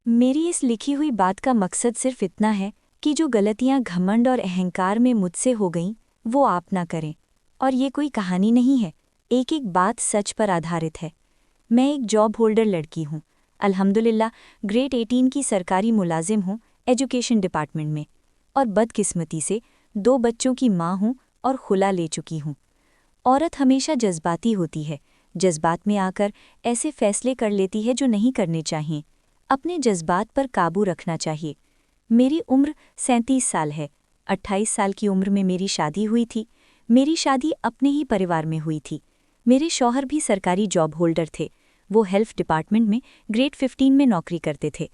मेरी इस लिखी हुई बात का मकसद सिर्फ इतना है कि जो गलतियां घमंड और अहंकार में मुझसे हो गईं वो आप ना करें। और ये कोई कहानी नहीं है, एक एक बात सच पर आधारित है। मैं एक जॉब होल्डर लड़की हूँ, अल्हम्दुलिल्लाह ग्रेड 18 की सरकारी मुलाजिम हूँ एजुकेशन डिपार्टमेंट में, और बदकिस्मती से 2 बच्चों की माँ हूँ और खुला ले चुकी हूँ। औरत हमेशा जज्बाती होती है, जज्बात में आकर ऐसे फैसले कर लेती है जो नहीं करने चाहिए। अपने जज्बात पर काबू रखना चाहिए। मेरी उम्र 37 साल है। 28 साल की उम्र में मेरी शादी हुई थी। मेरी शादी अपने ही परिवार में हुई थी। मेरे शौहर भी सरकारी जॉब होल्डर थे। वो हेल्थ डिपार्टमेंट में ग्रेड 15 में नौकरी करते थे।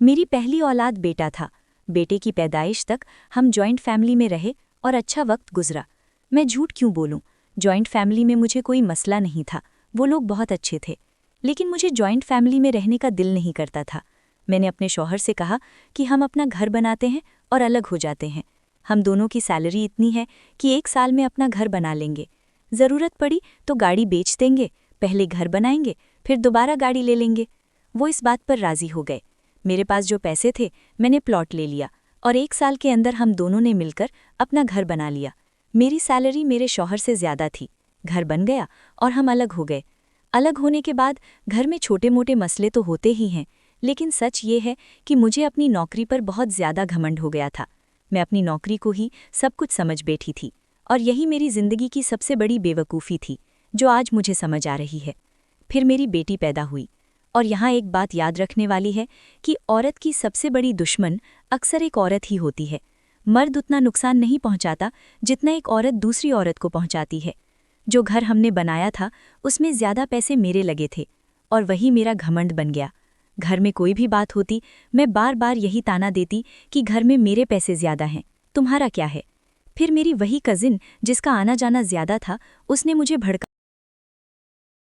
मेरी पहली औलाद बेटा था। बेटे की पैदाइश तक हम जॉइंट फैमिली में रहे और अच्छा वक्त गुजरा। मैं झूठ क्यों बोलूं, जॉइंट फैमिली में मुझे कोई मसला नहीं था, वो लोग बहुत अच्छे थे। लेकिन मुझे जॉइंट फैमिली में रहने का दिल नहीं करता था। मैंने अपने शौहर से कहा कि हम अपना घर बनाते हैं और अलग हो जाते हैं। हम दोनों की सैलरी इतनी है कि 1 साल में अपना घर बना लेंगे। ज़रूरत पड़ी तो गाड़ी बेच देंगे, पहले घर बनाएंगे, फिर दोबारा गाड़ी ले लेंगे। वो इस बात पर राज़ी हो गए। मेरे पास जो पैसे थे मैंने प्लॉट ले लिया और 1 साल के अंदर हम दोनों ने मिलकर अपना घर बना लिया। मेरी सैलरी मेरे शौहर से ज़्यादा थी। घर बन गया और हम अलग हो गए। अलग होने के बाद घर में छोटे मोटे मसले तो होते ही हैं, लेकिन सच ये है कि मुझे अपनी नौकरी पर बहुत ज़्यादा घमंड हो गया था। मैं अपनी नौकरी को ही सब कुछ समझ बैठी थी और यही मेरी ज़िंदगी की सबसे बड़ी बेवकूफ़ी थी, जो आज मुझे समझ आ रही है। फिर मेरी बेटी पैदा हुई। और यहाँ एक बात याद रखने वाली है कि औरत की सबसे बड़ी दुश्मन अक्सर एक औरत ही होती है। मर्द उतना नुकसान नहीं पहुँचाता जितना एक औरत दूसरी औरत को पहुँचाती है। जो घर हमने बनाया था उसमें ज़्यादा पैसे मेरे लगे थे और वही मेरा घमंड बन गया। घर में कोई भी बात होती मैं बार बार यही ताना देती कि घर में मेरे पैसे ज़्यादा हैं, तुम्हारा क्या है। फिर मेरी वही कज़िन जिसका आना जाना ज़्यादा था, उसने मुझे भड़का